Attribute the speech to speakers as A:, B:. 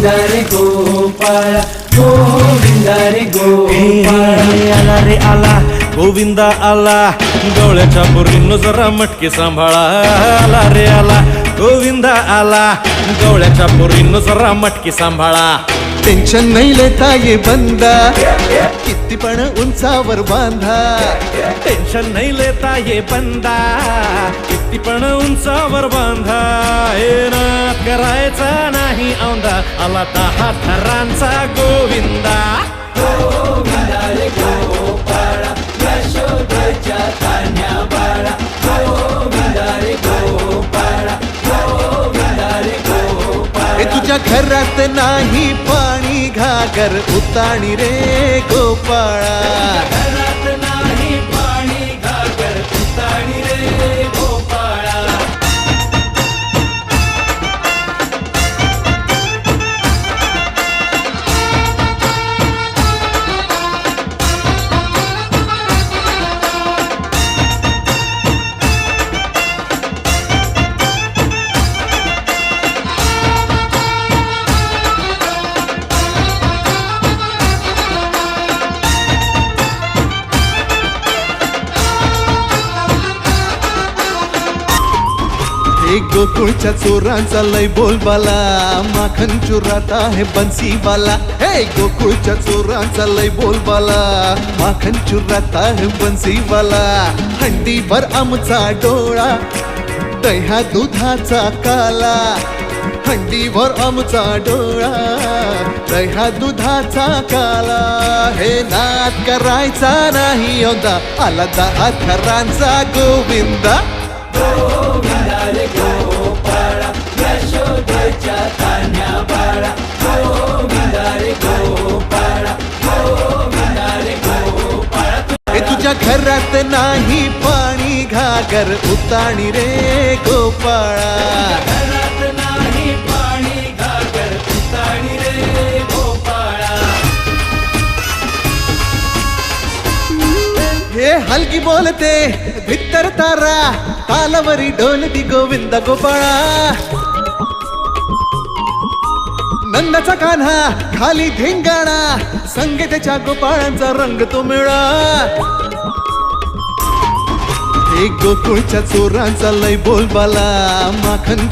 A: रे गोपाळ गोविंदा रे गोपाळ
B: आला रे आला गोविंदा आला गवळ्याच्या पोरींनो जरा मटके सांभाळा आला रे आला गोविंदा आला गवळ्याच्या पोरींनो जरा मटके सांभाळा
C: टेन्शन नाही लेता ये बंदा किती पण उंचावर बांधा
B: टेन्शन नाही लेता ये बंदा किती पण उंचावर बांधा हे नाद करायचा नाही औंधा आला 10 थरांचा गोविंदा
A: गोविंदा रे गोपाळ यशोदेच्या तान्ह्या बाळा गोविंदा रे गोपाळ गोविंदा रे गोपाळ
C: हे तुझ्या घरात नाही पाणी घागर उताणी रे गोपाळा
A: घरात नाही पाणी घागर उताणी रे गोपाळा
C: एक गोकुळच्या चोरांचा लय बोलबाला माखन चुरात आहे बन्सीवाला हे गोकुळच्या चोरांचा लय बोलबाला माखन चुरात आहे बन्सीवाला हंडीभर आमचा डोळा दह्या दुधाचा काला हंडीभर आमचा डोळा दह्या दुधाचा काला हे नाद करायचा नाही होता आला 10 थरांचा गोविंदा
A: गोविंदा रे गोपाळ यशोदेच्या तान्ह्या बाळा गोविंदा रे गोपाळ गोविंदा रे गोपाळ
C: हे तुझ्या घरात नाही पाणी घागर उताणी रे गोपाळा
A: घरात नाही पाणी घागर उताणी रे गोपाळा
C: हे हलकी बोलते भित्तर तारा तालावरी ढोलती गोविंद गोपाळा नंदाचा कान्हा खाली धिंगाणा संगे त्याच्या गोपाळांचा रंग तो मिळा हे गोकुळच्या चोरांचा लय बोलबाला माखन